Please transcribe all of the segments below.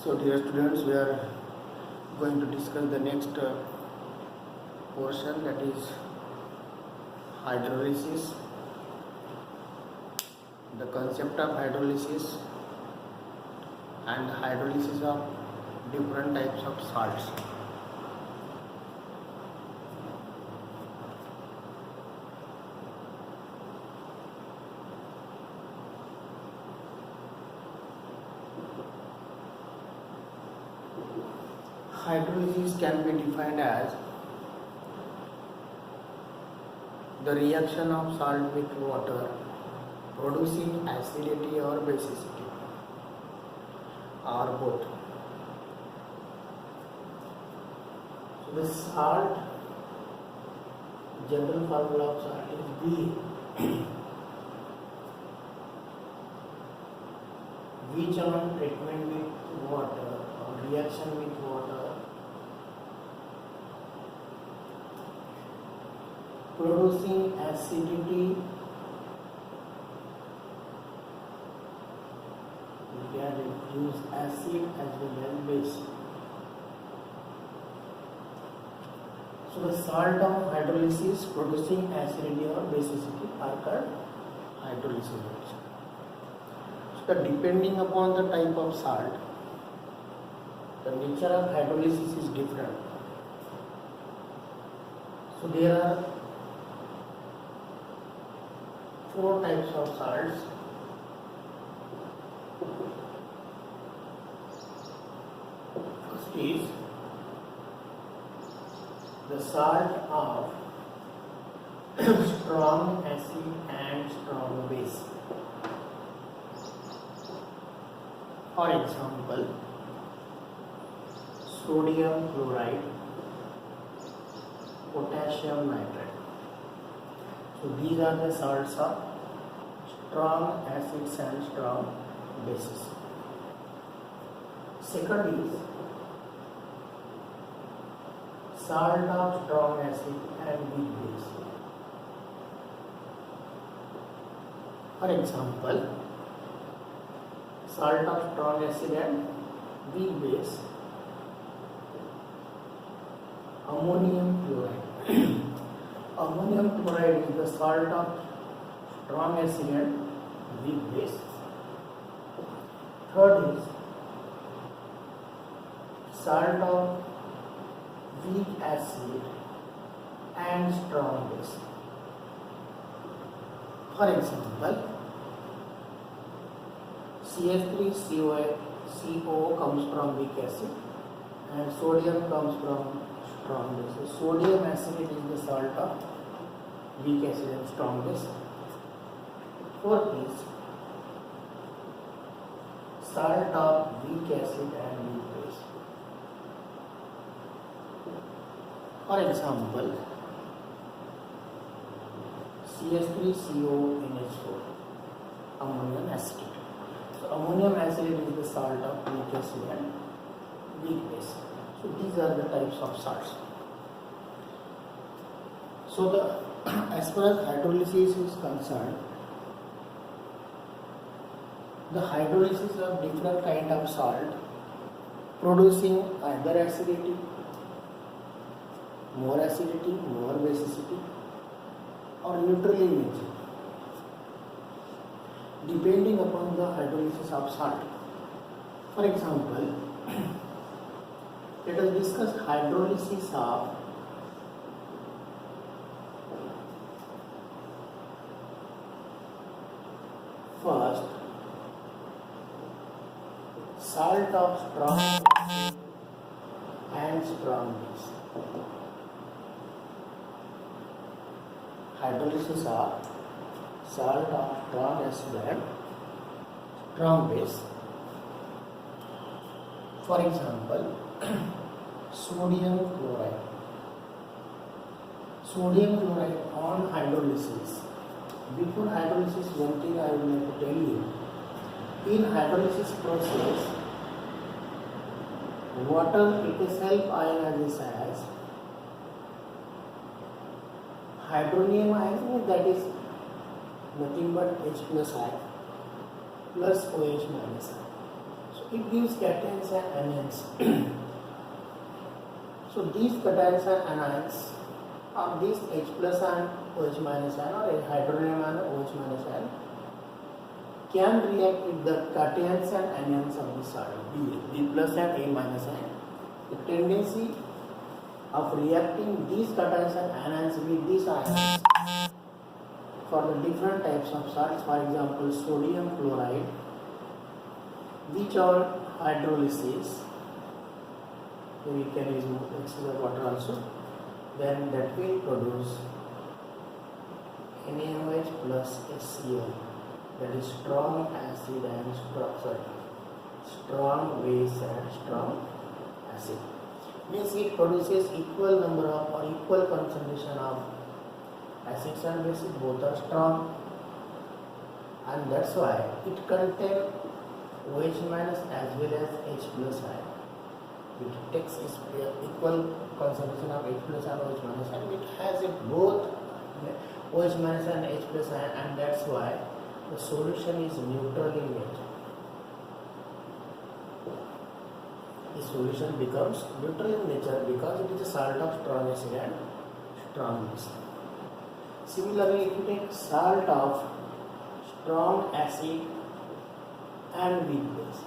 So, dear students, we are going to discuss the next portion, that is hydrolysis, the concept of hydrolysis and hydrolysis of different types of salts. Hydrolysis can be defined as the reaction of salt with water producing acidity or basicity, or both. So the salt, general formula of salt is B, which on treatment with water or reaction with water producing acidity, we can use acid as well as base. So the salt of hydrolysis producing acidity or basicity are called hydrolysis. So depending upon the type of salt, the nature of hydrolysis is different. So there are 4 types of salts. First is the salt of strong acid and strong base. For example, sodium chloride, potassium nitrate. So these are the salts of strong acids and strong bases. Second is salt of strong acid and weak base. For example, salt of strong acid and weak base, ammonium chloride. Ammonium chloride is the salt of strong acid and weak base. Third is salt of weak acid and strong base. For example, CH3CO comes from weak acid and sodium comes from strong base. So sodium acetate is the salt of weak acid and strong base. Fourth is salt of weak acid and weak base. For example, CH3CONH4, ammonium acetate. So ammonium acetate is the salt of weak acid and weak base. So these are the types of salts. So as far as hydrolysis is concerned, the hydrolysis of different kind of salt producing either acidity, more basicity, or neutral in nature, depending upon the hydrolysis of salt. For example, let us discuss hydrolysis of first salt of strong acid and strong base. Hydrolysis of salt of strong acid and strong base. For example, sodium chloride. Sodium chloride on hydrolysis. Before hydrolysis, one thing I would like to tell you. In hydrolysis process, water itself ionizes as hydronium ion, that is nothing but H plus I plus OH minus I. So it gives cations and anions. So these cations and anions of this H plus and OH minus ion or hydrogen and OH minus ion can react with the cations and anions of the salt B plus and A minus ion. The tendency of reacting these cations and anions with these ions for the different types of salts, for example sodium chloride, which on hydrolysis, we can use auxiliary water also, then that will produce NaOH plus HCl, that is strong acid and strong base and strong acid. Means it produces equal number of or equal concentration of acids and bases, both are strong, and that's why it contains OH minus as well as H plus ion. It takes equal concentration of H plus and OH minus and it has both OH minus and H plus ion, and that's why the solution is neutral in nature. The solution becomes neutral in nature because it is a salt of strong acid and strong base. Similarly, if you take salt of strong acid and weak base,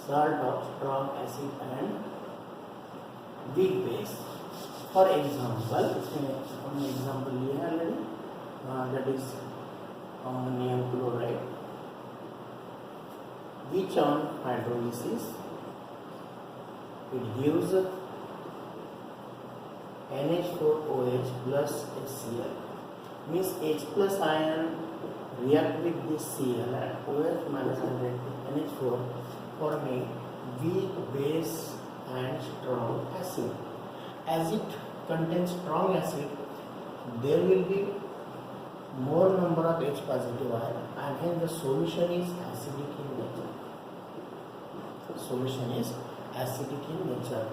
salt of strong acid and weak base, for example, हमने example लिया है already, that is ammonium chloride, which on hydrolysis it gives NH4OH plus HCl. Means H plus ion react with this Cl and OH minus and react with NH4 forming weak base and strong acid. As it contains strong acid, there will be more number of H positive ion and hence the solution is acidic in nature. Solution is acidic in nature.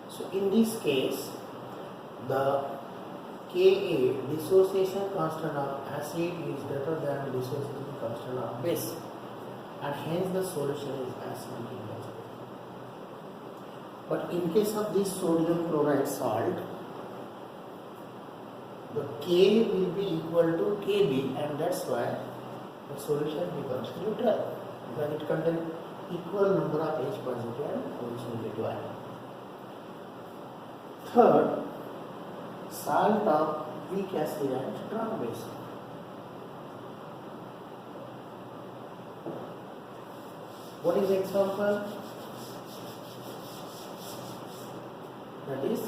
So in this case, the Ka, dissociation constant of acid, is greater than dissociation constant of base, and hence the solution is acidic in nature. But in case of this sodium chloride salt, the K will be equal to Kb, and that's why the solution becomes neutral because it contains equal number of H positive and OH negative ion. Third, salt of weak acid and strong base. What is the example? That is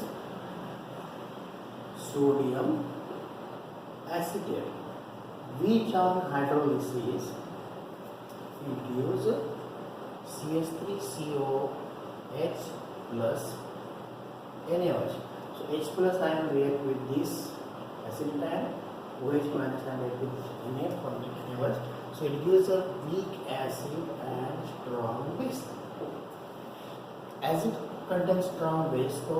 sodium acetate, which on hydrolysis it gives CH3COH plus NaOH. So H plus ion react with this acetate ion, OH minus ion react with Na forming NaOH. So it gives a weak acid and strong base. As it contains strong base, so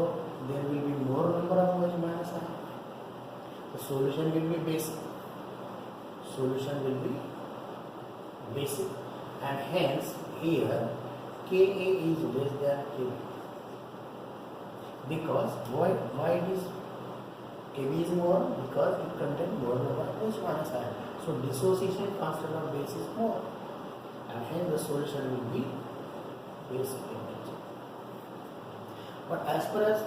there will be more number of OH minus ion. The solution will be basic. Solution will be basic, and hence here Ka is less than Kb. Because why it is Kb is more? Because it contains more number of OH minus ion. So dissociation constant of base is more, and hence the solution will be basic in nature. But as far as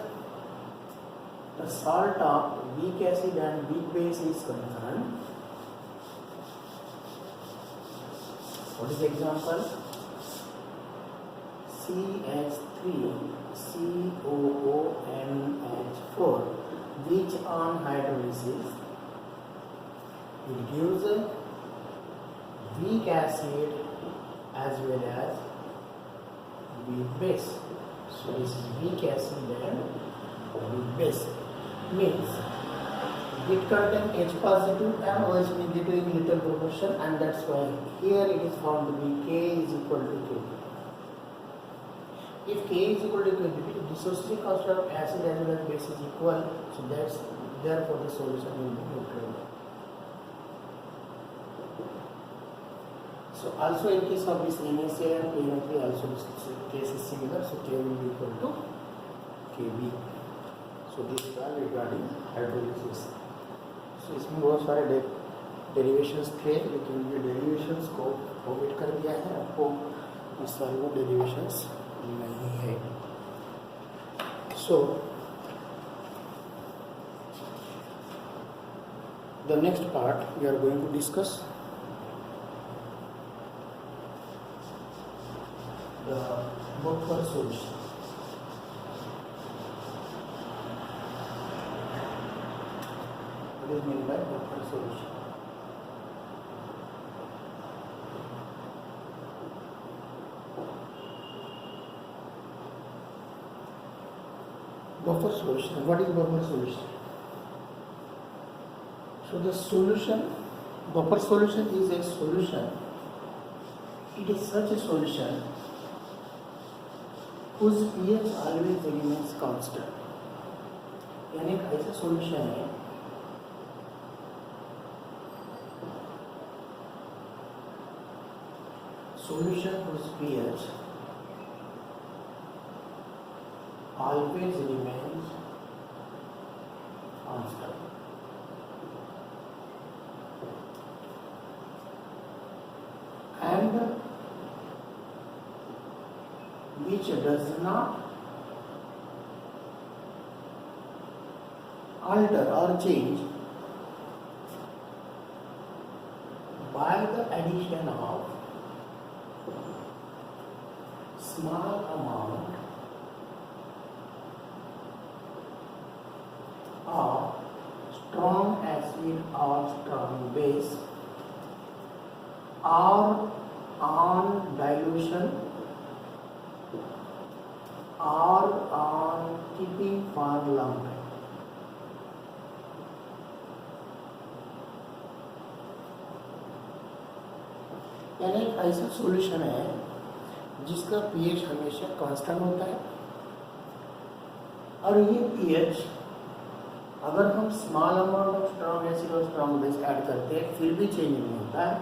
the salt of weak acid and weak base is concerned, what is the example? CH3COONH4, which on hydrolysis it gives a weak acid as well as weak base. So this is weak acid and weak base. Means it contains H positive and OH negative in little proportion, and that's why here it is found to be K is equal to Kb. If K is equal to Kb, dissociation constant of acid as well as base is equal, so that's therefore the solution will be neutral. So also in case of this NaCl and KNO3 also this case is similar. So K will be equal to Kb. So this is all regarding hydrolysis. So इसमें बहुत सारे derivations थे, लेकिन ये derivations को omit कर दिया है, आपको इस सारे में डेरिवेशंस नहीं है. So the next part we are going to discuss the buffer solution. What is meant by buffer solution? Buffer solution. What is buffer solution? So the solution, buffer solution is a solution. It is such a solution whose pH always remains constant. यानी एक ऐसा solution है solution whose pH always remains constant. And which does not alter or change by the addition of small amount of strong acid or strong base or on dilution or on keeping for long time. यानी एक ऐसा solution है जिसका pH हमेशा constant होता है, और ये पीएच अगर हम small amount of strong acid और स्ट्रॉन्ग बेस ऐड करते हैं फिर भी चेंज नहीं होता है,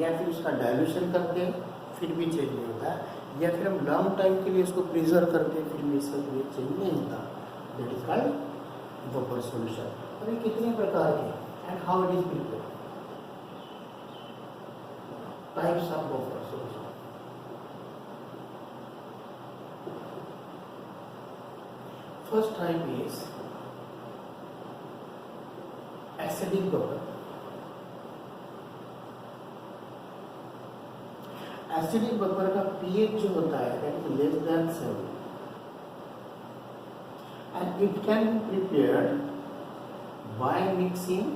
या फिर उसका डाइल्यूशन करते हैं फिर भी चेंज नहीं होता है, या फिर हम लॉन्ग टाइम के लिए उसको प्रिजर्व करते हैं फिर भी इसका चेंज नहीं होता. That is called buffer solution. और ये कितने प्रकार के and how it is prepared? Types of buffer solution. First type is acidic buffer. Acidic buffer का पीएच जो होता है that is less than 7 and it can be prepared by mixing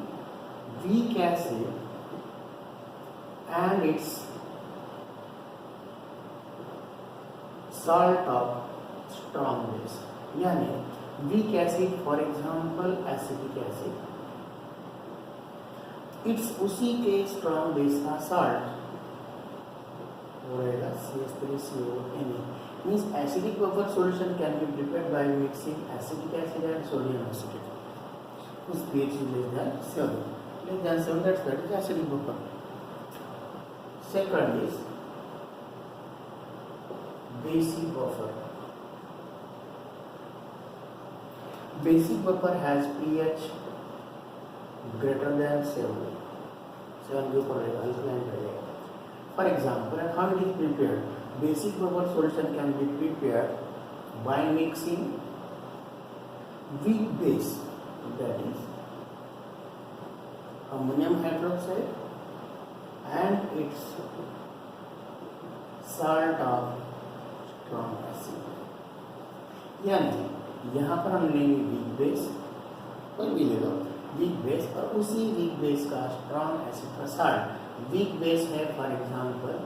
weak acid and its salt of strong base. यानी weak acid for example acetic acid, it's उसी के strong base का salt रहेगा CH3CONe. Means acidic buffer solution can be prepared by mixing acetic acid and sodium acetate whose pH is less than 7. Less than 7, that is acidic buffer. Second is basic buffer. Basic buffer has pH greater than 7. 7 के ऊपर रहेगा, alkaline रहेगा. For example, how it is prepared? Basic buffer solution can be prepared by mixing weak base, that is ammonium hydroxide and its salt of strong acid. यानी यहाँ पर हम लेंगे weak base, कोई भी ले लो वीक बेस, और उसी वीक बेस का स्ट्रॉन्ग एसिड का साल्ट. वीक बेस है फॉर एग्जांपल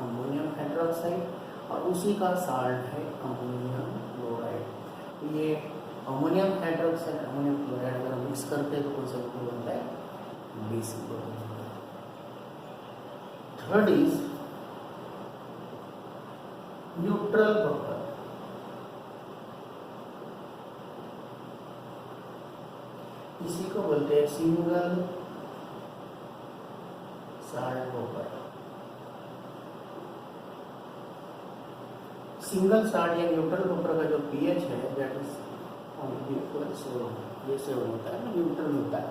अमोनियम हाइड्रोक्साइड और उसी का साल्ट है अमोनियम क्लोराइड. तो ये अमोनियम हाइड्रोक्साइड अमोनियम क्लोराइड अगर मिक्स करते हैं तो कौन सा बफर बनता है? Basic buffer. Third is neutral buffer. इसी को बोलते हैं single salt buffer. Single salt या न्यूट्रल बफर का जो पीएच है दैट इज ओनली इक्वल 7, ये 7 होता है, न्यूट्रल होता है।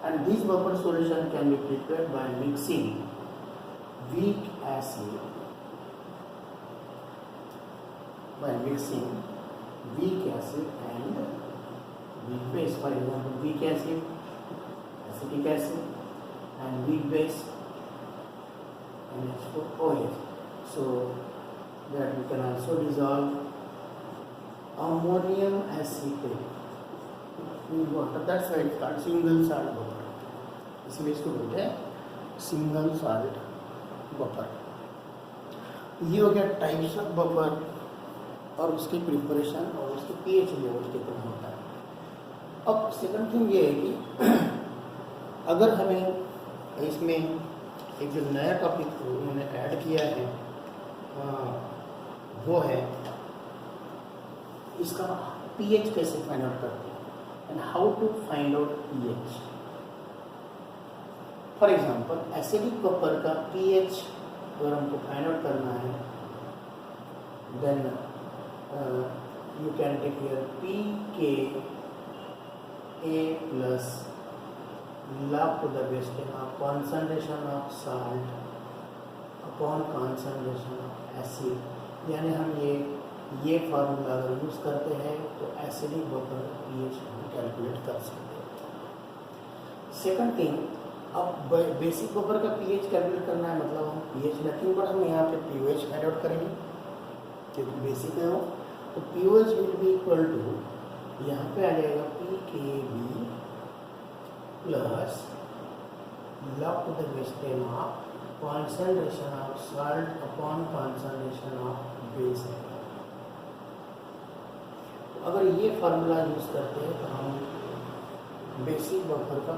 And this buffer solution can be prepared by mixing weak acid and weak base. For example, weak acid, acetic acid, and weak base NH4OH. So that we can also dissolve ammonium acetate in water. That's why it's called single salt buffer. इसलिए इसको बोलते हैं single salt buffer. ये हो गया types of buffer और उसकी preparation और उसके पीएच लेवल कितना होता है। अब सेकंड थिंग ये है कि अगर हमें इसमें एक जो नया टॉपिक उन्होंने ऐड किया है वो है इसका पीएच कैसे फाइंड आउट करते हैं and how to find out pH. For example acidic buffer का पीएच अगर हमको फाइंड आउट करना है then you can take here pKa plus log to the base 10 of concentration of salt upon concentration of acid। यानी हम ये formula अगर use करते हैं तो एसिडिक बफर पीएच हम कैलकुलेट कर सकते हैं। सेकंड थिंग, अब बेसिक बफर का पीएच कैलकुलेट करना है मतलब हम पीएच नथिंग बट हम यहाँ पे पीओएच फाइंड आउट करेंगे क्योंकि बेसिक है वो। तो pOH will be equal to यहाँ पे आ जाएगा pKb plus log to the base 10 of concentration of salt upon concentration of base. तो अगर ये फार्मूला यूज करते हैं तो हम बेसिक बफर का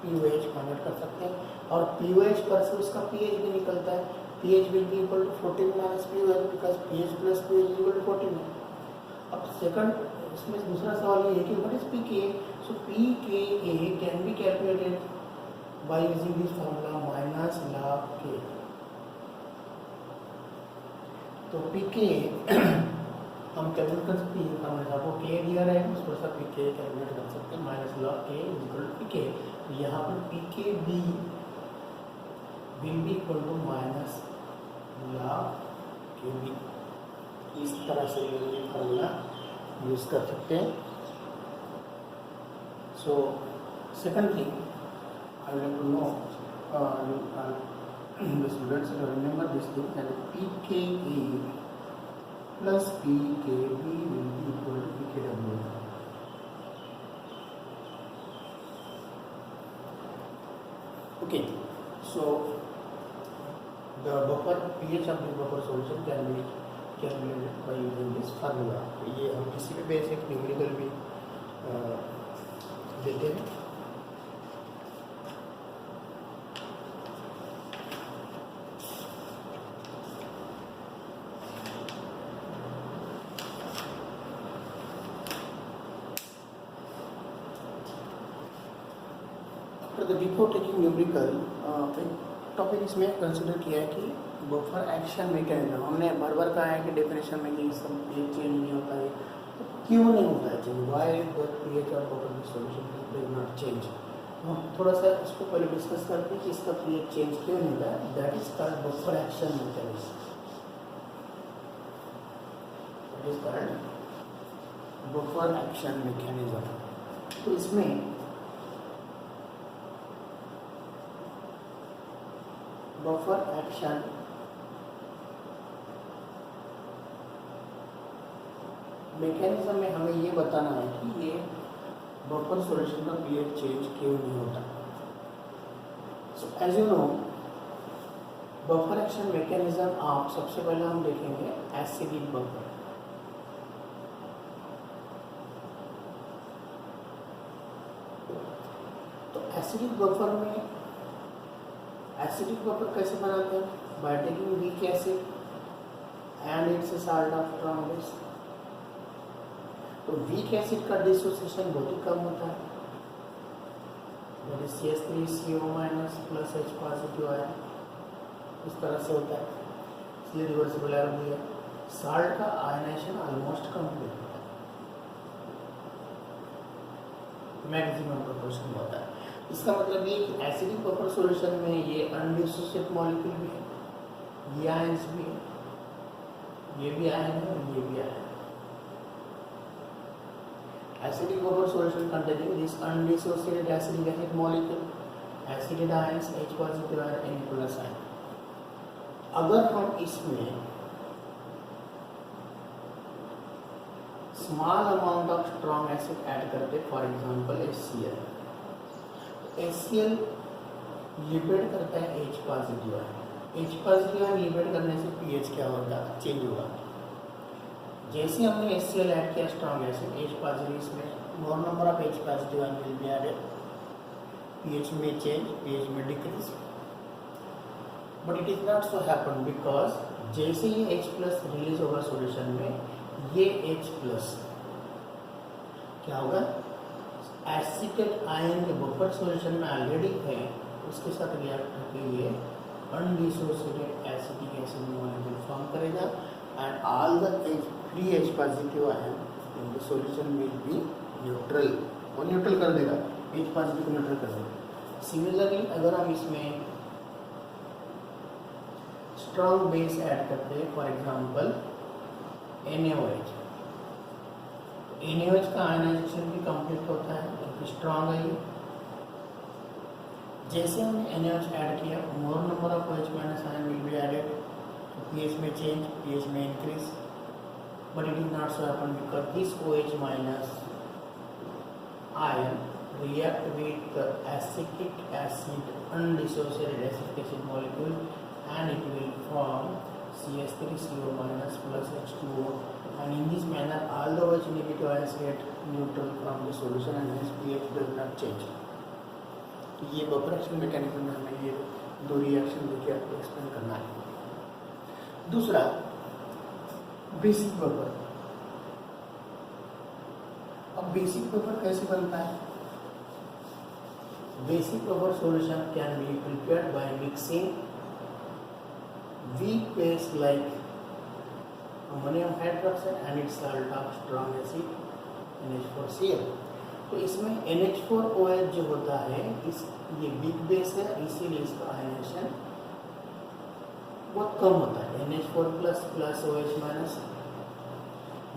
पीओएच फाइंड कर सकते हैं और पीओएच पर से उसका पीएच भी निकलता है। pH will be equal to 14 minus pH because pH plus pH is equal to 14 है। अब सेकंड इसमें दूसरा सवाल ये है कि what is pKa? So pKa can be calculated by using this formula minus log K। तो pKa हम कैलकुलेट कर सकते हैं, हमने आपको K दिया रहेगा उस पर सब pKa कैलकुलेट कर सकते हैं minus log K is equal to pKa। तो यहाँ पर pKb will be equal to minus log Kb। इस तरह से ये फार्मूला यूज कर सकते हैं। So second thing I want to know the students remember this thing that pKa plus pKb will be equal to pKw। Okay, so the buffer pH of the buffer solution can be calculated by using this formula। ये हम किसी भी basic numerical भी देते हैं। After the before taking numerical topic इसमें consider किया है कि बफर एक्शन मैकेनिज्म। हमने बार कहा है कि डेफिनेशन में कि सब पीएच चेंज नहीं होता है, तो क्यों नहीं होता है change, why the pH of buffer solution does not change. हम थोड़ा सा इसको पहले डिस्कस करते हैं कि इसका पीएच चेंज क्यों नहीं होता है। That is called buffer action mechanism. That is called buffer action mechanism. तो इसमें बफर एक्शन मैकेनिज्म में हमें ये बताना है कि ये बफर सॉल्यूशन का पीएच चेंज क्यों नहीं होता। So as you know buffer action mechanism आप सबसे पहले हम देखेंगे एसिडिक बफर। तो एसिडिक बफर में एसिडिक बफर कैसे बनाते हैं? By taking weak acid and its a salt of strong base. तो वीक एसिड का डिसोसिएशन बहुत ही कम होता है, that is CH3CO- plus H positive ion, इस तरह से होता है, इसलिए रिवर्सिबल आयन भी है। साल्ट का आयनाइजेशन ऑलमोस्ट कंप्लीट होता है, मैक्सिमम प्रोपोर्शन होता है। इसका मतलब ये कि एसिडिक प्रॉपर सॉल्यूशन में ये अनडिसोसिएट मॉलिक्यूल भी है, ये आयंस भी है, ये भी आयन है और ये भी आयन है। Acidic proper solution containing this undissociated acidic acid molecule, acidated ions H positive और N plus ion। अगर हम इसमें small amount of strong acid add करते, for example HCl, HCl liberate करता है H positive ion, H positive ion liberate करने से pH क्या होगा, चेंज होगा। जैसे हमने HCl ऐड किया स्ट्रॉन्ग एसिड H पॉजिटिव, इसमें more number of H positive ion will be added, pH में चेंज, pH में decrease. But it is not so happen because जैसे ये H प्लस रिलीज होगा सॉल्यूशन में, ये H प्लस क्या होगा, एसिटेट आयन के बफर सॉल्यूशन में ऑलरेडी है, उसके साथ रिएक्ट करके ये undissociated acetic acid molecule form करेगा and all the free H positive ion in the solution will be neutral, वो न्यूट्रल कर देगा, H पॉजिटिव को न्यूट्रल कर देगा। सिमिलरली अगर हम इसमें स्ट्रॉन्ग बेस ऐड करते हैं, फॉर एग्जांपल NaOH, NaOH का आयनाइजेशन भी कंप्लीट होता है क्योंकि स्ट्रॉन्ग है ये। जैसे हमने NaOH ऐड किया, more number of OH minus ion will be added, pH में चेंज, pH में increase, but it is not so happen because this OH minus ion react with the acetic acid undissociated acidic acid molecule and it will form CH3CO minus plus H2O, and in this manner all the OH negative ions get neutral from the solution and hence pH does not change। तो ये buffer action mechanism में हमें ये दो reaction देखिए आपको explain करना है। दूसरा बेसिक बफर। अब बेसिक बफर कैसे बनता है? Basic buffer solution can be prepared by mixing weak base like ammonium hydroxide and its salt of strong acid NH4Cl। तो इसमें NH4OH जो होता है, इस ये वीक बेस है, इसीलिए इसका आयनाइजेशन बहुत कम होता है, NH4 plus plus OH minus.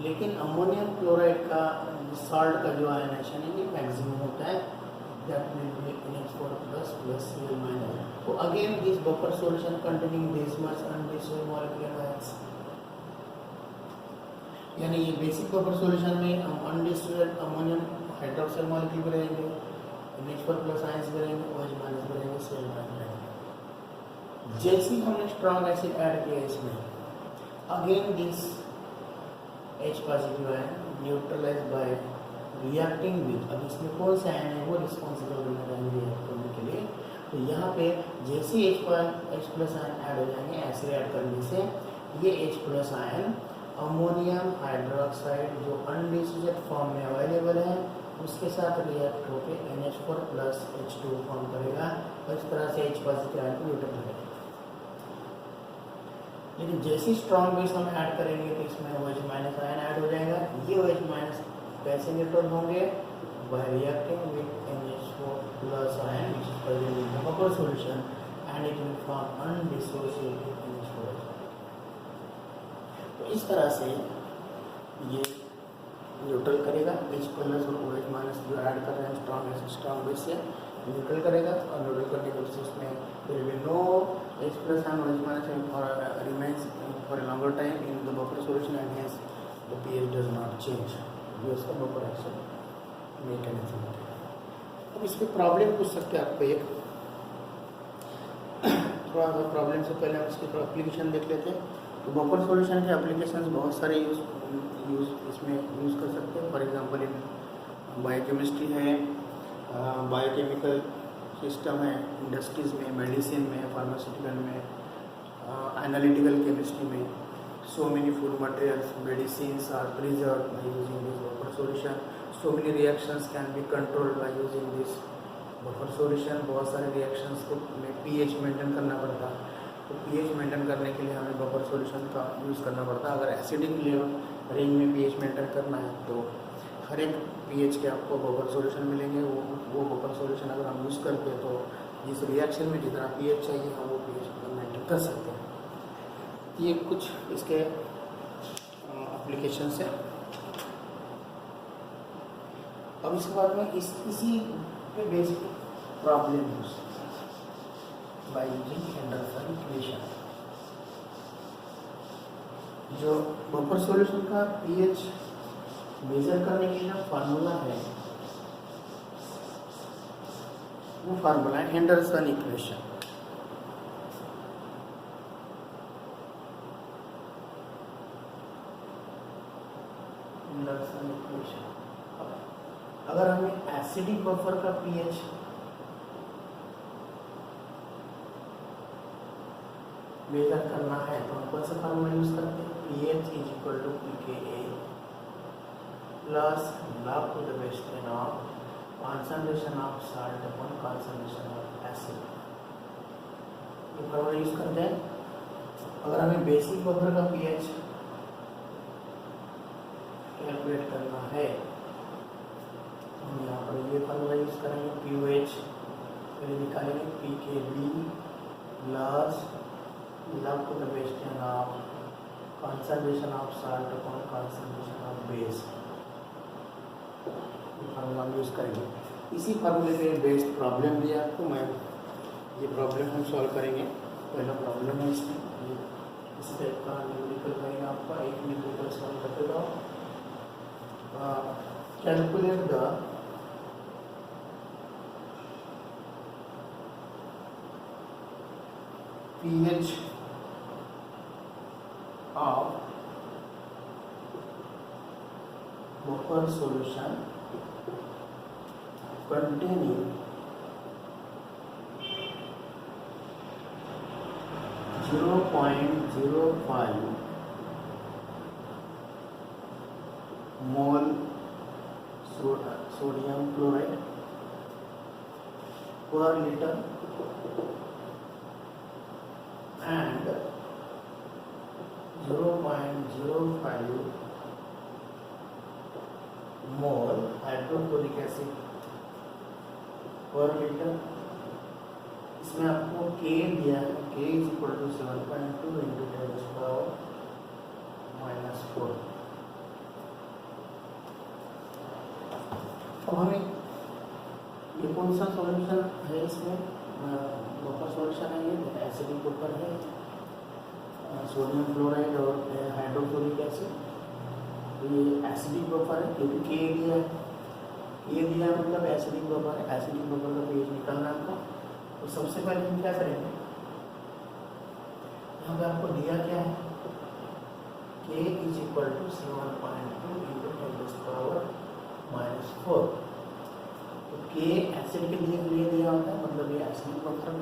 लेकिन अमोनियम क्लोराइड का सॉल्ट का जो आयनाइजेशन है ये मैक्सिमम होता है, that will be NH4 plus plus Cl minus। So again this buffer solution containing this much undissociated molecular ions, यानी ये बेसिक बफर सॉल्यूशन में हम अनडिसोसिएटेड अमोनियम हाइड्रोक्साइड मॉलिक्यूल बनाएंगे, NH4 प्लस आयंस बनाएंगे, OH माइनस बनाएंगे, Cl minus बनाएंगे। जैसे हमने स्ट्रॉन्ग एसिड ऐड किया इसमें, again this H positive ion neutralise by reacting with, अब इसमें कौन सा आयन है वो रिस्पॉन्सिबल बने रहेंगे रिएक्ट करने के लिए। तो यहाँ पे जैसे H प्लस आयन ऐड हो जाएंगे, एसिड ऐड करने से ये H plus ion ammonium hydroxide जो अनडिसोसिएटेड फॉर्म में अवेलेबल है उसके साथ रिएक्ट होकर NH4 प्लस H2 फॉर्म करेगा और इस तरह से H पॉजिटिव आयन को न्यूट्रल करेगा। लेकिन जैसे स्ट्रॉन्ग बेस हम ऐड करेंगे तो इसमें OH माइनस आयन ऐड हो जाएगा, ये OH माइनस कैसे न्यूट्रल होंगे, bye reacting with NH4 plus ion which is present in the buffer solution and it will form undissociated NH4। तो इस तरह से ये न्यूट्रल करेगा, H प्लस और OH माइनस जो ऐड कर रहे हैं स्ट्रॉन्ग बेस से न्यूट्रल करेगा, और न्यूट्रल करने के प्रोसेस में there will be no H plus and OH minus remains for a longer time in the buffer solution and hence the pH does not change। ये उसका बफर एक्शन मैकेनिज्म है। अब इस पर प्रॉब्लम पूछ सकते हैं आपको एक, थोड़ा सा प्रॉब्लम से पहले हम इसकी एप्लीकेशन देख लेते हैं। तो बफर सॉल्यूशन के एप्लीकेशंस बहुत सारे इसमें यूज़ कर सकते हैं। फॉर एग्जांपल इन बायोकेमिस्ट्री है, बायोकेमिकल सिस्टम है, इंडस्ट्रीज़ में, मेडिसिन में, फार्मास्यूटिकल में, एनालिटिकल केमिस्ट्री में। So many food materials, medicines are preserved by using this buffer solution. So many reactions can be controlled by using this buffer solution। बहुत सारे reactions को में pH maintain करना पड़ता है। तो पीएच मेंटेन करने के लिए हमें बफर सॉल्यूशन का यूज़ करना पड़ता है। अगर एसिडिक लेवल रेंज में पीएच मेंटेन करना है तो हर एक पीएच के आपको बफर सॉल्यूशन मिलेंगे। वो बफर सॉल्यूशन अगर हम यूज़ करते हैं तो जिस रिएक्शन में जितना पीएच चाहिए हम वो पीएच मेंटेन कर सकते हैं। ये कुछ इसके एप्लीकेशन है। अब इसके बाद में इसी पे basic problem use by using Henderson equation. जो बफर सॉल्यूशन का पीएच मेजर करने के लिए फार्मूला है वो फार्मूला है हेंडरसन इक्वेशन। Henderson equation. अगर हमें एसिडिक बफर का पीएच मेजर करना है तो हम कौन सा फार्मूला यूज करते हैं? pH is equal to pKa plus log to the base 10 of concentration of salt upon concentration of acid। ये फार्मूला यूज करते हैं। अगर हमें बेसिक बफर का pH कैलकुलेट करना है तो हम यहाँ पर ये फार्मूला यूज करेंगे। pH पहले निकालेंगे pKb plus log to the base 10 of concentration of salt upon concentration of base। ये फार्मूला हम यूज़ करेंगे। इसी फार्मूले पे बेस्ड प्रॉब्लम दिया आपको। मैं ये प्रॉब्लम हम सॉल्व करेंगे। पहला प्रॉब्लम है इसमें इस टाइप का न्यूमेरिकल रहेगा आपका। एक न्यूमेरिकल सॉल्व करते जाओ। Calculate the pH of buffer solution containing 0.05 mole sodium chloride per liter and 0.05 mole hydrochloric acid per litre. इसमें आपको K दिया है। K is equal to 7.2 into 10⁻⁻⁴। अब हमें ये कौन सा सॉल्यूशन है? इसमें बफर सॉल्यूशन है। ये एसिडिक बफर है, सोडियम क्लोराइड और हाइड्रोक्लोरिक एसिड। ये एसिडिक बफर है क्योंकि के दिया है। ये दिया मतलब एसिडिक बफर है। एसिडिक बफर का पीएच निकालना हमको। तो सबसे पहले हम क्या करेंगे? यहाँ पे आपको दिया क्या है? के इज इक्वल टू 7.2 इंटू 10⁻⁻⁴। तो के एसिड के लिए दिया होता है, मतलब ये एसिडिक बफर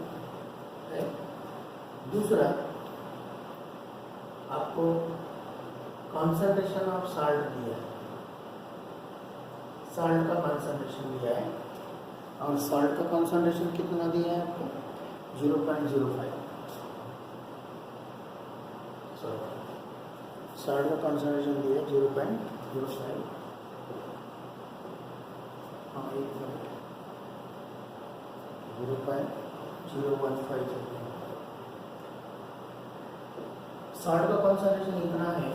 है। दूसरा आपको कॉन्सेंट्रेशन ऑफ साल्ट दिया है। साल्ट का कॉन्सेंट्रेशन दिया है और साल्ट का कॉन्सेंट्रेशन कितना दिया है आपको? 0.05। साल्ट का कॉन्सेंट्रेशन दिया है 0.05। हाँ, 0.015। साल्ट का कॉन्सेंट्रेशन इतना है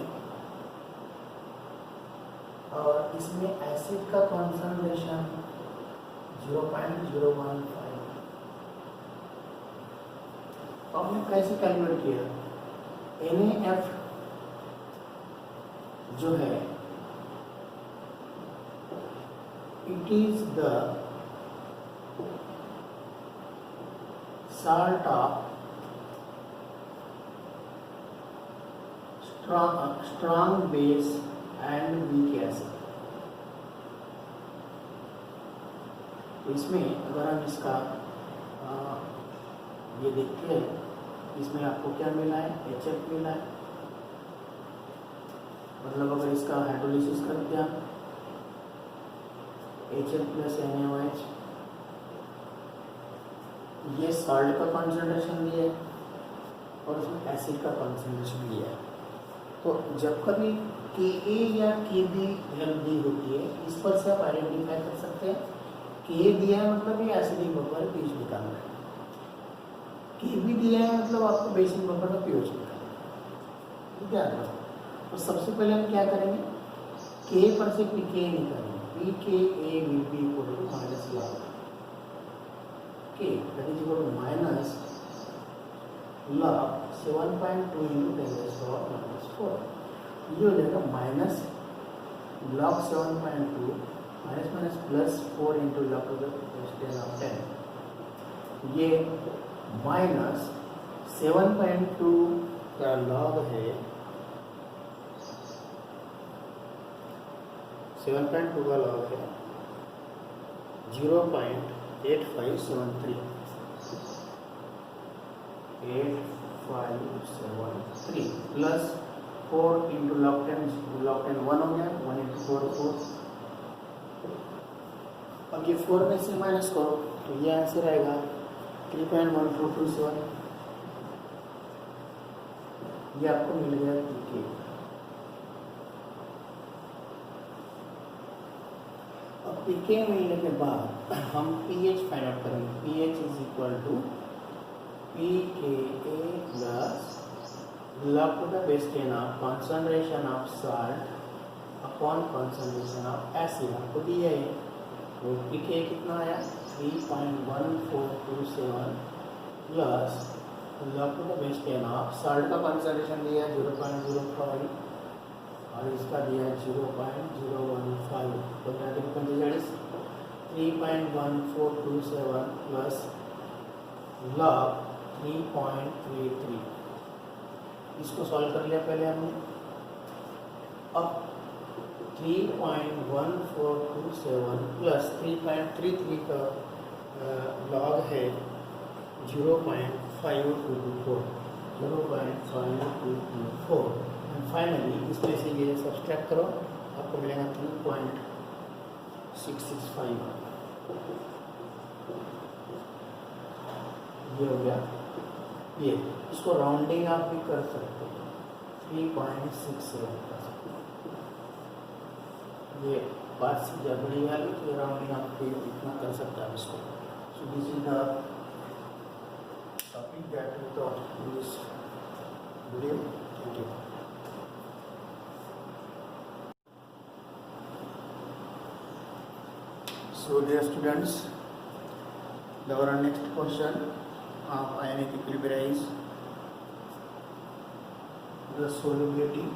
और इसमें एसिड का कॉन्सेंट्रेशन 0.015। तो हमने कैसे कैलकुलेट किया? NaF जो है it is the salt of strong base and weak acid। तो इसमें अगर हम इसका ये देखते हैं, इसमें आपको क्या मिला है? HF मिला है। मतलब अगर इसका हाइड्रोलिसिस करते हैं HF प्लस NaOH, ये साल्ट का कॉन्सेंट्रेशन दिया है और उसमें एसिड का कॉन्सेंट्रेशन दिया है। तो जब कभी Ka या Kb वैल्यू दी होती है, इस पर से आप आइडेंटिफाई कर सकते हैं Ka दिया है मतलब ये एसिडिक बफर पीएच निकालना है, Kb दिया है मतलब आपको बेसिक बफर का पीएच निकालना है। ठीक है, तो सबसे पहले हम क्या करेंगे, K पर से Pk निकालेंगे, Pka will be equal to minus log K, that is equal to minus log 7.2 into 10 raised to minus 4। ये हो जाएगा minus log 7.2 minus minus plus 4 into log to the 10, ये माइनस 7.2 का लॉग है, 7.2 का लॉग है 0.8573 plus 4 into log 10 1 हो गया, 1 इंटू 4 4, अब ये 4 में से माइनस करो तो ये आंसर आएगा 3.1427। ये आपको मिल गया Pk। अब Pk मिलने के बाद हम pH फाइंड आउट करेंगे। pH is equal to Pka plus log to the base 10 of concentration of salt upon concentration of acid आपको दिया है। तो Pk कितना आया 3.1427 plus log to the base 10 of salt का concentration दिया 0.05 और इसका दिया 0.015, तो 3.1427 प्लस log 3.33। इसको सॉल्व कर लिया पहले हमने। अब 3.1427 प्लस 3.33 का लॉग है 0.5224 एंड फाइनली इसमें से ये सब्सट्रैक्ट करो, आपको मिलेगा 3.665। ये हो गया। ये इसको राउंडिंग आप भी कर सकते हो, 3.67 कर सकते हो। ये बात से जबड़ी वाली तो राउंडिंग आप भी इतना कर सकते हैं इसको। So this is the topic that we thought in this video. Thank you. So dear students, our next question of ionic equilibrium is the solubility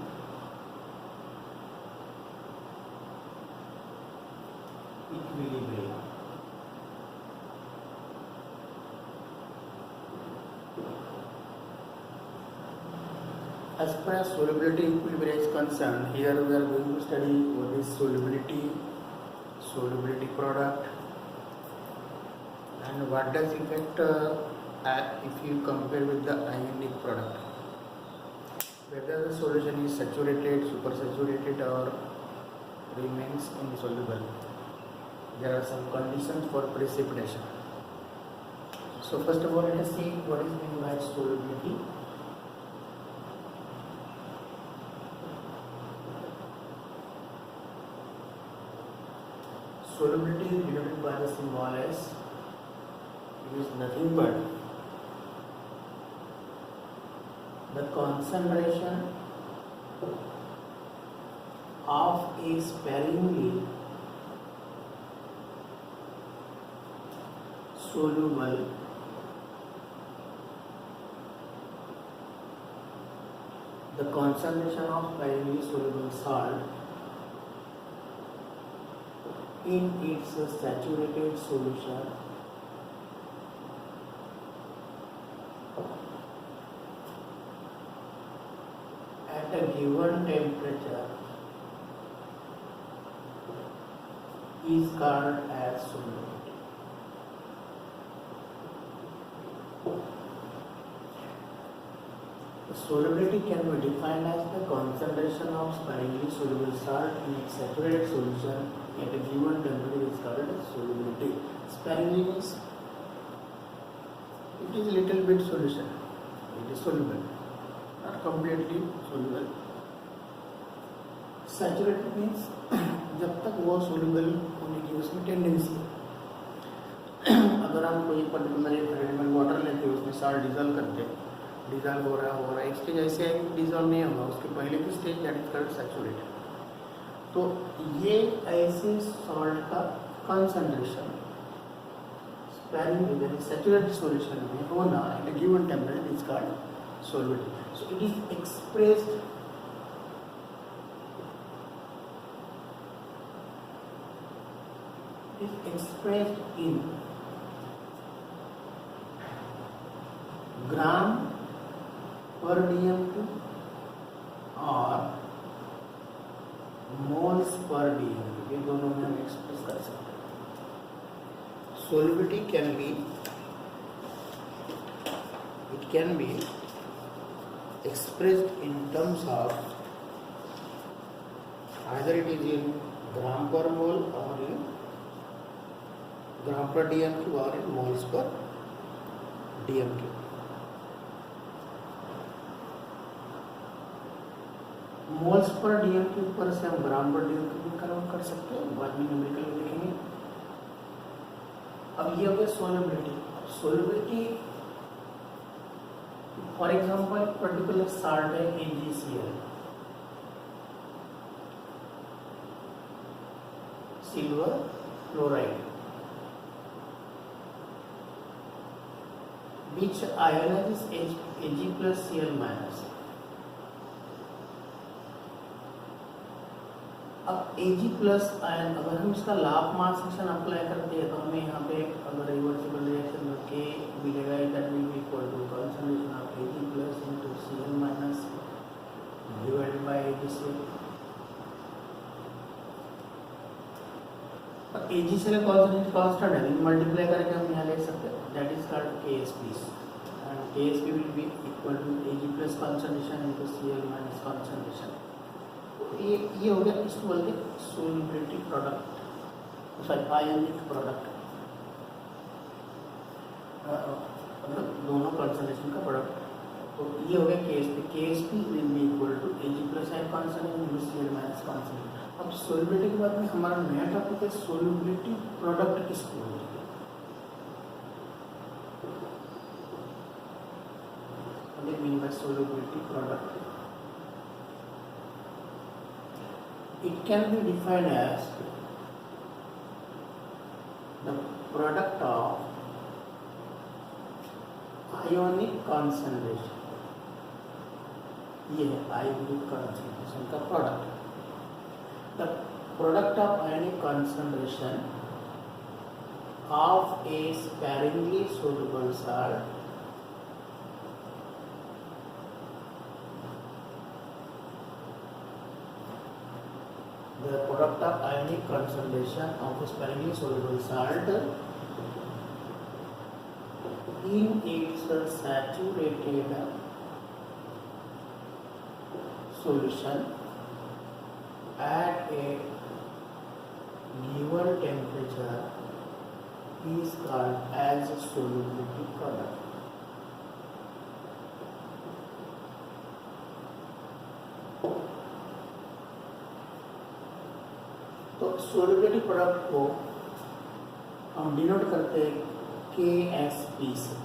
equilibrium. As far as solubility equilibrium is concerned, here we are going to study what is solubility, solubility product, and what does effect if you compare with the ionic product, whether the solution is saturated, supersaturated, or remains insoluble. There are some conditions for precipitation. So first of all, let us see what is meant by solubility. Solubility is denoted by the symbol S. It is nothing but the concentration of a sparingly soluble salt in its saturated solution at a given temperature is called as solubility. Solubility can be defined as the concentration of sparingly soluble salt in its saturated solution at a given temperature is called as solubility. Sparingly means it is little bit solution. It is soluble, not completely soluble. Saturated means जब तक वो soluble होने की उसमें tendency है। अगर हम कोई पर्टिकुलर एक 100 ml वाटर लेते हैं, उसमें साल्ट डिजॉल्व करते हैं, डिजॉल्व हो रहा है, एक स्टेज ऐसे है कि डिजॉल्व नहीं होगा, उसके पहले की stage that is called saturated. तो ये ऐसे सॉल्ट का concentration sparring with saturated solution में होना at a given temperature is called solubility. So it is expressed in ग्राम पर dm³ और मोल्स पर dm³, ये दोनों में हम एक्सप्रेस कर सकते हैं। Solubility can be expressed in terms of either it is in gram per mole or in gram per dm³ or in moles per dm³। Moles per dm³ पर से हम ग्राम पर dm³ में कन्वर्ट कर सकते हैं, बाद में न्यूमेरिकल में लिखेंगे। अब ये हो गया solubility. For example particular salt है AgCl, silver fluoride, which ionizes Ag plus Cl minus। अब Ag प्लस आयन अगर हम इसका लाभ मास सेक्शन अप्लाई करते हैं तो हमें यहाँ पे अगर रिवर्सिबल रिएक्शन में K मिलेगा, that will be equal to concentration of Ag plus into Cl minus divided by AgCl। और AgCl कांस्टेंट है, मल्टीप्लाई करके हम यहाँ ले सकते हैं, that is called Ksp, and Ksp will be equal to Ag plus concentration into Cl minus concentration. ये हो गया इसको बोलते हैं solubility product, sorry ionic product, मतलब दोनों कंसंट्रेशन का प्रोडक्ट। तो ये हो गया Ksp will be equal to Ag plus ion concentration into Cl minus concentration. अब सोल्युबिलिटी के बाद में हमारा नया टॉपिक है सोल्युबिलिटी प्रोडक्ट किसको बोलते हैं। What do you mean by solubility product? It can be defined as the product of ionic concentration, ये है ionic concentration का product. The product of ionic concentration of a sparingly soluble salt the product of ionic concentration of a sparingly soluble salt in its saturated solution at a given temperature is called as a solubility product। तो solubility product को हम denote करते हैं Ksp से।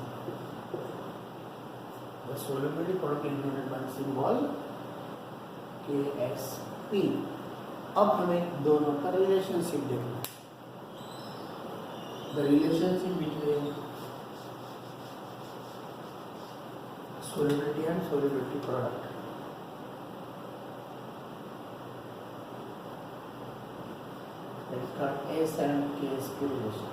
The solubility product is denoted by symbol Ksp। अब हमें दोनों का रिलेशनशिप देखना है, the relationship between solubility and solubility product. S and Ksp relation.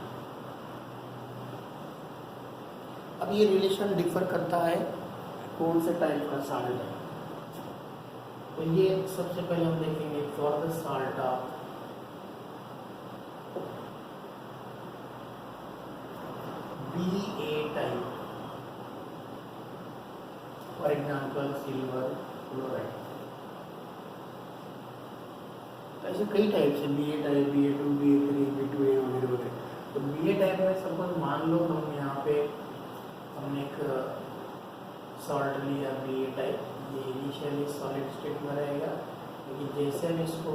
अब ये रिलेशन डिफर करता है कौन से टाइप का साल्ट है। तो ये सबसे पहले हम देखेंगे for the salt of Ba type, for example silver fluoride. ऐसे कई टाइप से Ba type, Ba2, Ba3, B2A वगैरह वगैरह। तो Ba टाइप में सपोज मान लो हम यहाँ पे हमने एक सॉल्ट लिया बी ए टाइप, ये इनिशियली सॉलिड स्टेट में रहेगा, लेकिन जैसे हम इसको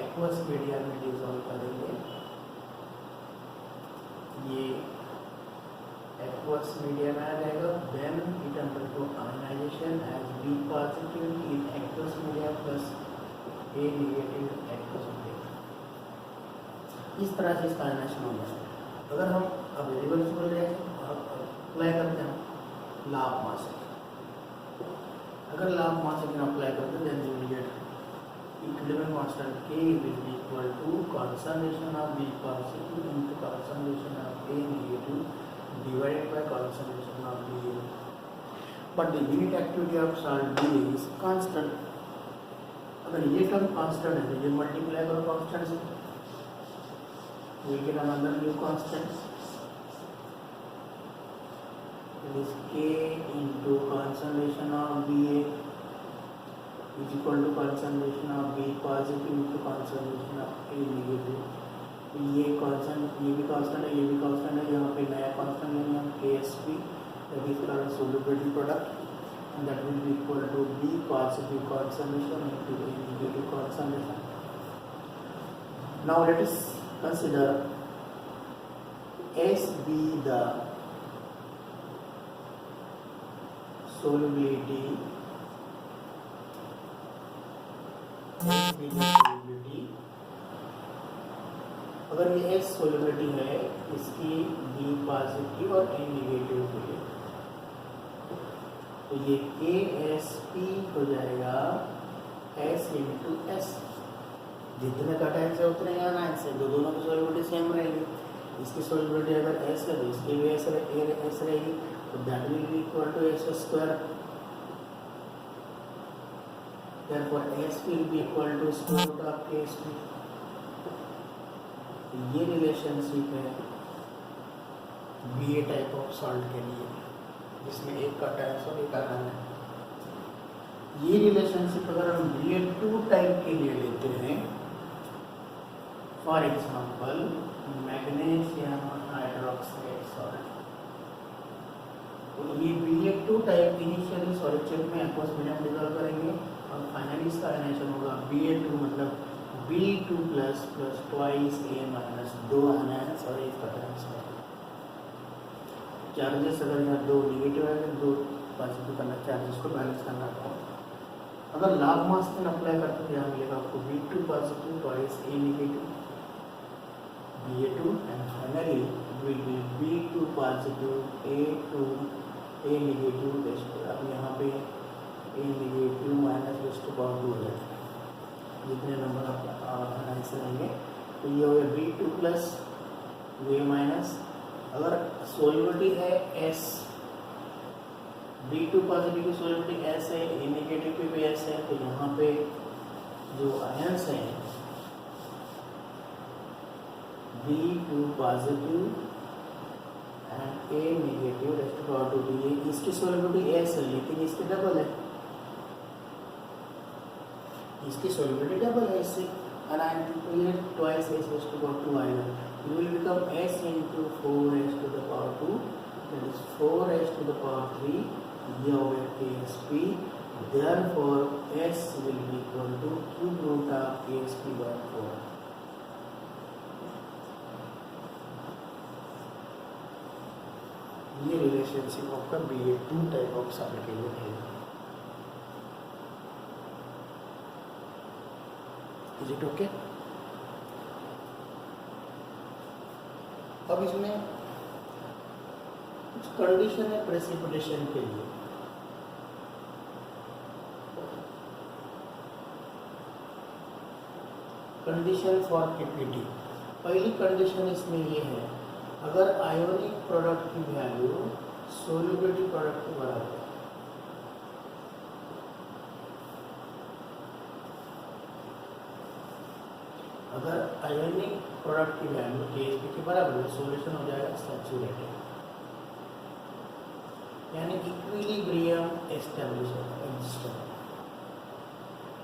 एक्वस मीडिया में डिजोल्व करेंगे, ये एक्वस मीडिया में आ जाएगा, then it undergo ionisation as B positive in aqueous media plus A negative aqueous media. इस तरह से इसका आयनाइजेशन हो जाएगा। अगर हम अब रिवर्सिबल अप्लाई करते हैं ला ऑफ मास, अगर ला ऑफ मास अप्लाई करते हैं then we will get equilibrium constant K will be equal to concentration of B positive into concentration of A negative divided by concentration of B. But the unit activity of salt B is constant. अगर ये term constant है तो ये multiply करो constant से, we get another new constant. It is K into concentration of BA is equal to concentration of B positive into concentration of A negative. ये constant, ये भी कांस्टेंट है, ये भी कांस्टेंट है, यहाँ पे नया कांस्टेंट लेंगे हम KSP, that is called solubility product, and that will be equal to B positive concentration into A negative concentration. Now let us consider S be the solubility, अगर ये S सोलिबिलिटी है इसकी B पॉजिटिव और A negative के लिए, तो ये KSP हो जाएगा S इंटू S, जितने कटायन से उतने आनायन से, दोनों की सोलिबिलिटी सेम रहेगी। इसकी सोलिबिलिटी अगर S है तो इसकी भी S रहेगी, तो that will be equal to S square. Therefore, S will be equal to square root of KSP. ये रिलेशनशिप है BA टाइप ऑफ सॉल्ट के लिए, जिसमें एक का टाइप और एक का आयन है। ये रिलेशनशिप अगर हम BA2 टाइप के लिए लेते हैं, for example magnesium hydroxide salt, तो ये BA2 type initially solid state में एक्वस मीडियम डिसॉल्व करेंगे और फाइनली इसका आयनाइजेशन होगा BA2 मतलब B2 plus plus twice A minus, दो आयनाइंस और एक कैटायंस है। चार्जेस अगर यहाँ दो नेगेटिव है तो दो पॉजिटिव करना, चार्जेस को बैलेंस करना था। अगर लाभ मास में अप्लाई करते हैं यहाँ मिलेगा आपको B2 positive twice A negative BA2 and finally will be B2 positive A negative rest. अब यहाँ पे A negative minus rest power 2 हो जाएगा, जितने नंबर आपका आंसर रहेंगे। तो ये हो गया B2 प्लस A माइनस, अगर सोलिबिलिटी है S, B2 पॉजिटिव की सोलिबिलिटी S है, A नेगेटिव की भी S है, तो यहाँ पे जो आयंस हैं B2 positive and A negative rest power 2, ये इसकी सोलिबिलिटी S है लेकिन इसके डबल है, इसकी सोलिबिलिटी डबल है इससे, and ये twice S raised to power 2 आएगा, it will become S into 4s to the power 2, that is 4s to the power 3, ये हो गया KSP, therefore S will be equal to cube root of KSP by 4। ये relationship आपका BA2 type of salt के लिए है। Is it okay? अब इसमें कुछ कंडीशन है प्रेसिपिटेशन के लिए। कंडीशन फॉर PPT, पहली कंडीशन इसमें ये है, अगर आयोनिक प्रोडक्ट की वैल्यू सोल्युबिलिटी प्रोडक्ट के बराबर है, अगर आयोनिक प्रोडक्ट की वैल्यू KSP के बराबर है, सॉल्यूशन हो जाएगा सैचुरेटेड, यानी इक्विलिब्रियम एस्टेब्लिश होगा, एग्जिस्ट होगा।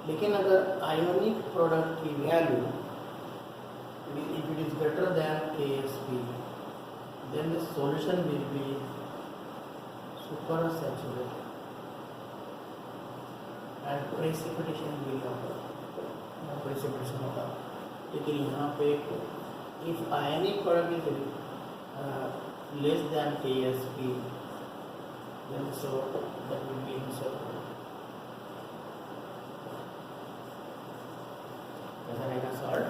लेकिन अगर आयोनिक प्रोडक्ट की value if it is greater than KSP, then the solution will be super saturated। And precipitation भी होगा, प्रेसिपिटेशन होगा। लेकिन यहाँ पे if ionic product is less than KSP then so that will be insoluble। कैसा रहेगा salt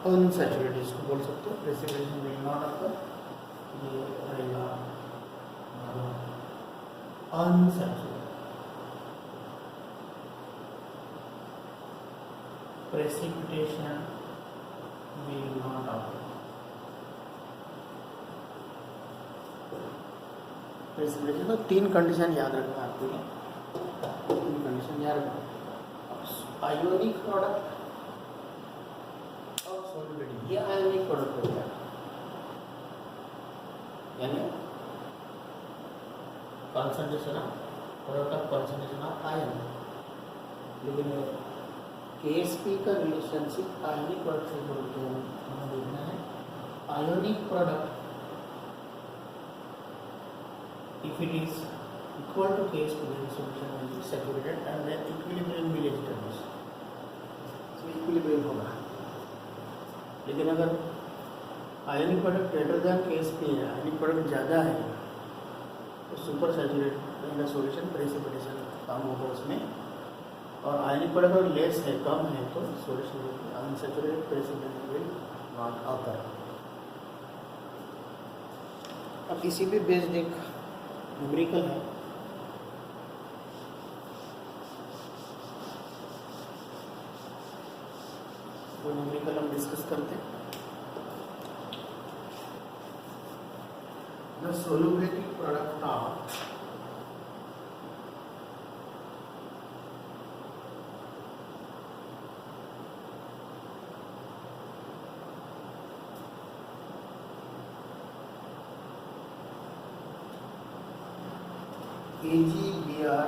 unsaturated, इसको बोल सकते हो प्रेसिपिटेशन विल नॉट अकर, ये रहेगा unsaturated. Precipitation will not occur, precipitation तो तीन कंडीशन याद रखना आपको, तीन कंडीशन याद रखना। आयोनिक प्रोडक्ट और सॉल्युबिलिटी, ये आयोनिक प्रोडक्ट हो गया, यानी concentration product of concentration of ion. लेकिन KSP का रिलेशनशिप आयोनिक प्रोडक्ट से जोड़ते हैं, हमें देखना है ionic product if it is equal to KSP then the solution will be saturated and then equilibrium will establish, so equilibrium होगा। लेकिन अगर ionic product greater than KSP है, आयनिक प्रोडक्ट ज़्यादा है, तो सुपर सैचुरेटेड का सॉल्यूशन प्रेसिपिटेशन कम होगा उसमें, और आयनिक प्रोडक्ट अगर लेस है, कम है, तो solution unsaturated precipitation will not occur. अब इसी पे बेस्ड एक न्यूमेरिकल है, वो न्यूमेरिकल हम डिस्कस करते हैं। The solubility product of AgBr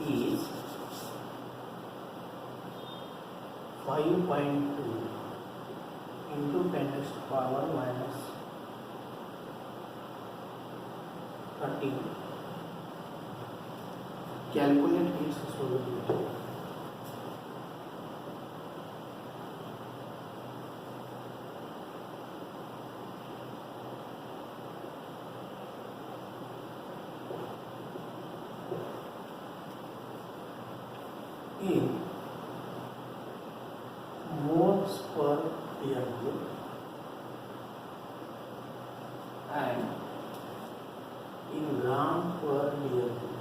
is 5.2 into 10 raised to power minus 13. Calculate its solubility. In moles per dm³ and in gram per dm³,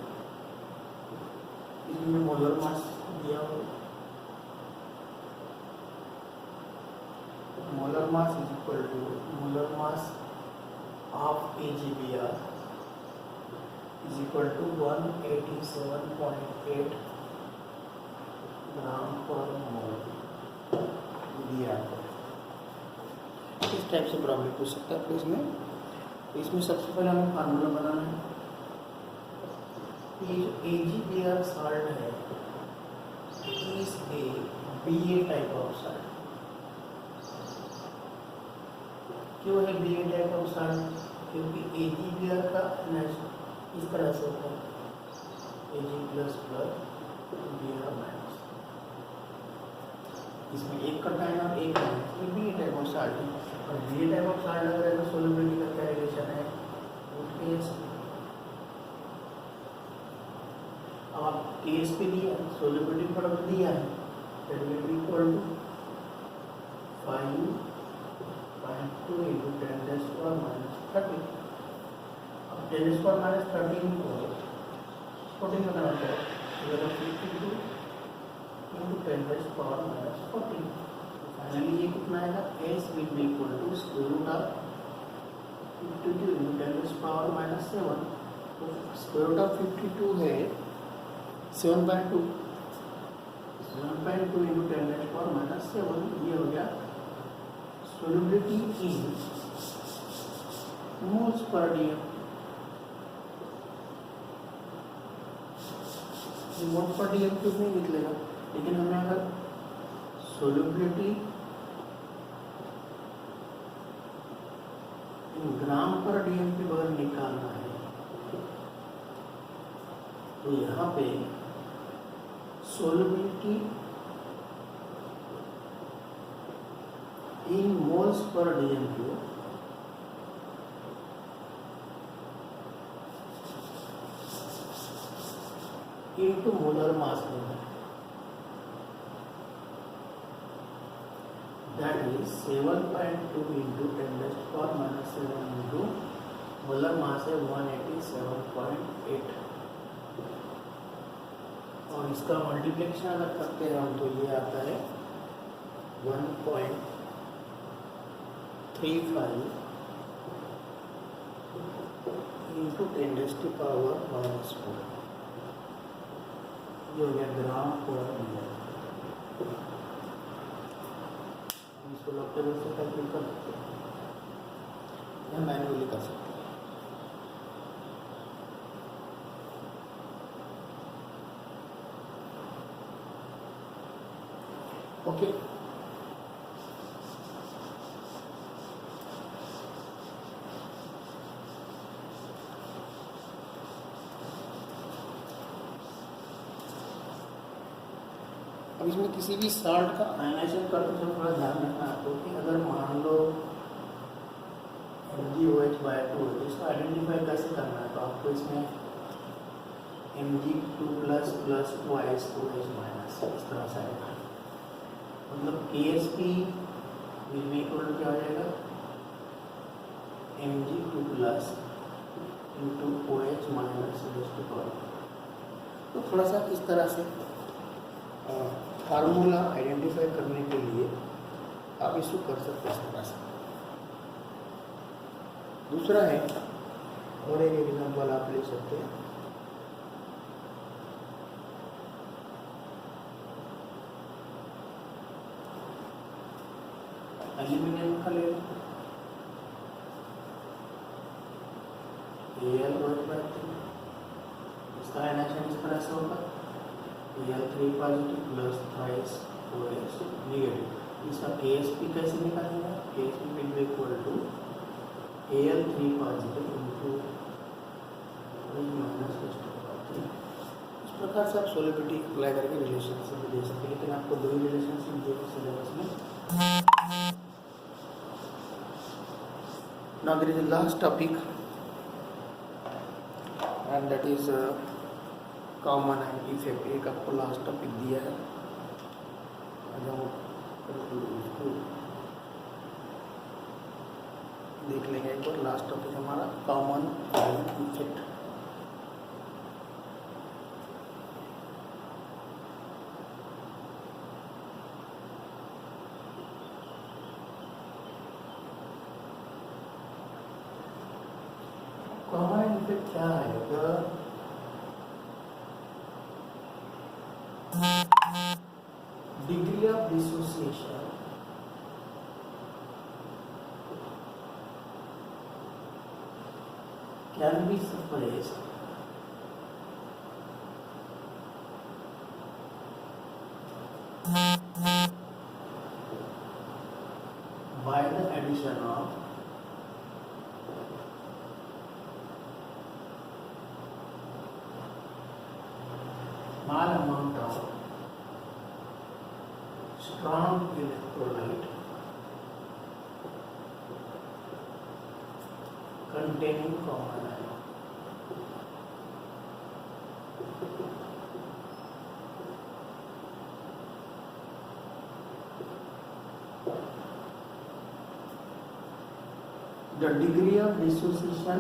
इसमें मोलर मास दिया हो, molar mass is equal to molar mass of AgBr is equal to 187.8 gram per mole दिया। इस type से problem पूछ सकता है आपको इसमें। तो इसमें सबसे पहले हमें फार्मूला बनाना है। ये जो AgBr सॉल्ट है, is a BA type of salt. क्यों है BA टाइप ऑफ सॉल्ट? क्योंकि AgBr का एनर्जी इस तरह से होता है, Ag plus plus Br minus, इसमें एक कटायन और एक ये बी टाइप ऑफ सॉल्ट है। और बी टाइप ऑफ सॉल्ट अगर है तो सोलबिलिटी का क्या रिलेशन है, KSP। अब आप KSP दिया, सोलबिलिटी प्रोडक्ट दिया है, that will be equal to 5.2 into 10 raised to minus 13। अब 10 raised to minus 13 को 14 में कन्वर्ट करो, तो 52 into 10 raised to minus 14। Finally ये कितना आएगा, S will be equal to square root of 52 into 10 raised to minus 7। तो स्क्वायर रूट ऑफ 52 है 7.2, 7.2 into 10 raised to minus 7, ये हो गया solubility in moles per dm। Moles per dm cube नहीं निकलेगा, लेकिन हमें अगर सोलबिलिटी ग्राम पर डीएमपी अगर निकालना है तो यहाँ पे solubility in moles per DMP into molar mass level, that is 7.2 into 10 raised to power minus 7 into molar mass है 187.8 और इसका मल्टीप्लिकेशन अगर करते हैं हम तो ये आता है 1.35 into 10 raised to power minus 4 ये हो गया ग्राम पर मीटर। इसको लॉग टेबल से कैलकुलेट कर सकते हैं या मैन्युअली कर सकते हैं। ओके, अब इसमें किसी भी साल्ट का आयनाइजेशन करते समय थोड़ा ध्यान रखना है क्योंकि अगर मान लो MgOH/2 है तो इसको आइडेंटिफाई कैसे करना है, तो आपको इसमें Mg2 plus plus OH2H minus इस तरह से आएगा, मतलब KSP विल बी इक्वल क्या हो जाएगा Mg2 plus into OH minus raise to power. तो थोड़ा सा इस तरह से फार्मूला आइडेंटिफाई करने के लिए आप इसको कर सकते हैं इस तरह से। दूसरा है और एक एग्जांपल आप ले सकते हैं, एल्यूमिनियम का ले लो, इसका आयनाइजेशन इस तरह से होगा Al3 positive plus thrice OH negative. इसका KSP कैसे निकालेंगे, KSP will be equal to Al3 positive into minus H2। इस प्रकार से आप सोलिबिलिटी अप्लाई करके रिलेशनशिप भी दे सकते हैं, लेकिन आपको दो ही रिलेशनशिप दिए थे सिलेबस में। Now there is a last topic and that is common and effect. एक आपको लास्ट टॉपिक दिया है, उसको देख लेंगे एक बार। लास्ट टॉपिक हमारा common and effect. Common and effect क्या है? Degree of dissociation can be suppressed by the addition of small amount of strong electrolyte containing common ion. The degree of dissociation,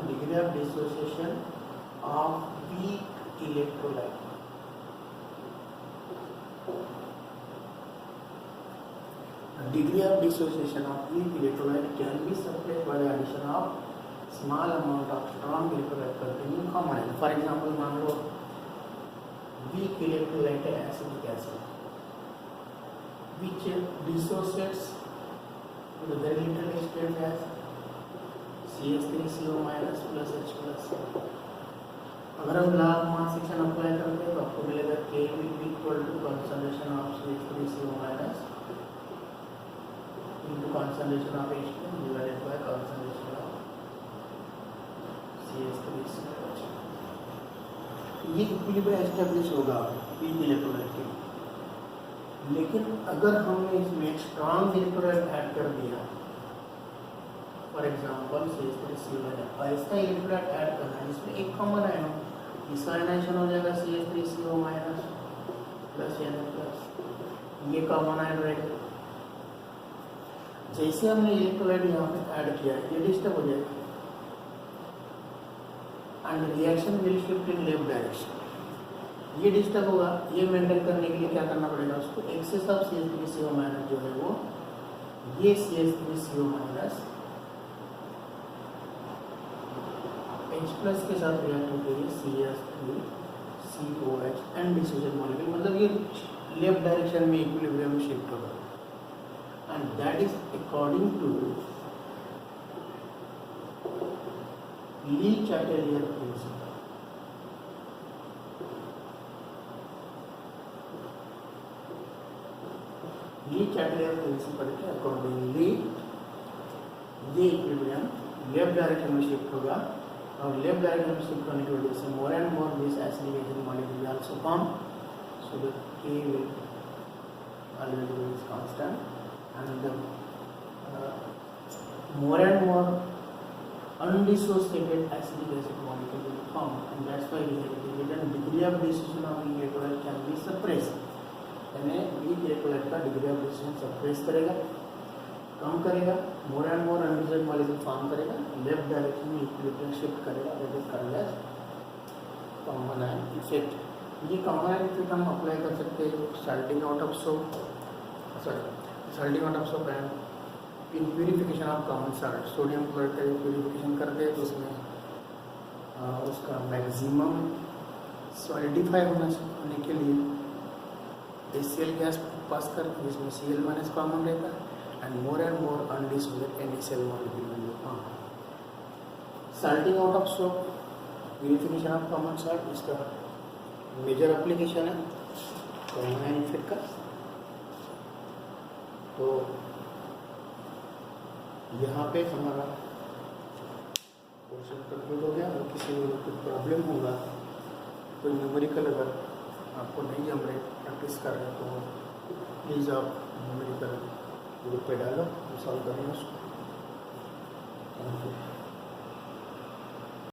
degree of dissociation of weak electrolyte. The degree of dissociation of weak electrolyte can be suppressed by the addition of small amount of strong electrolyte containing common ion. For example, मान लो weak electrolyte है acetic acid, which dissociates with a very little extent as CH3CO minus plus H plus। अगर हम log mass section apply करते हैं तो आपको मिलेगा K will be equal to concentration of CH3CO minus into concentration of H2 divided by concentration of CH3COH। ये equilibrium establish होगा peak electrolyte के। लेकिन अगर हमने इसमें स्ट्रॉन्ग इलेक्ट्रोलाइट ऐड कर दिया, फॉर एग्जांपल CH3COH, ऐसा इलेक्ट्रोलाइट ऐड करना है जिसमें एक कॉमन आयन हो, इसका आयनाइजेशन हो जाएगा CH3CO minus plus N plus, ये कॉमन आयन रहेगा। जैसे हमने इलेक्ट्रोलाइट यहाँ पे ऐड किया ये डिस्टर्ब हो जाएगा and reaction will shift in left direction. ये डिस्टर्ब होगा, ये मेंटेन करने के लिए क्या करना पड़ेगा उसको, एक्सेस ऑफ CH3CO माइनस जो है वो ये CH3CO माइनस H प्लस के साथ रिएक्ट होकर CH3COH एंड डिसोसिएट मॉलिक्यूल, मतलब ये लेफ्ट डायरेक्शन में इक्विलिब्रियम में शिफ्ट होगा and that is according to Le Chatelier principle. Le Chatelier principle के अकॉर्डिंगली ये इक्विलिब्रियम लेफ्ट डायरेक्शन में शिफ्ट होगा और लेफ्ट डायरेक्शन में शिफ्ट होने की वजह से more and more this acidic acid molecule also form, so that K will always remains constant and the more and more undissociated acidic acid molecule will form, and that's why we have written degree of dissociation of electrolyte can be suppressed। यानी weak electrolyte का degree of dissociation suppress करेगा, कम करेगा, more and more undissociated molecule form करेगा, left direction में equilibrium shift करेगा, that is called as common ion effect। ये common ion effect हम apply कर सकते हैं salting out of soap and in purification of common salt. Sodium chloride का purification करते हैं तो उसमें उसका मैक्सिमम सॉलिडिफाई होने के लिए HCl गैस पास करके जिसमें Cl माइनस कॉमन रहता है and more undissociated NaCl molecule will form. Salting out of soap, purification of common salt, इसका मेजर एप्लीकेशन है कॉमन आयन इफेक्ट का। तो यहाँ पे हमारा क्वेश्चन कंप्लीट हो गया। और किसी को कोई प्रॉब्लम होगा, कोई न्यूमेरिकल अगर आपको नहीं जम रहे, प्रैक्टिस कर रहे तो प्लीज़ आप न्यूमेरिकल ग्रुप पे डालो, सॉल्व करेंगे उसको। Thank you.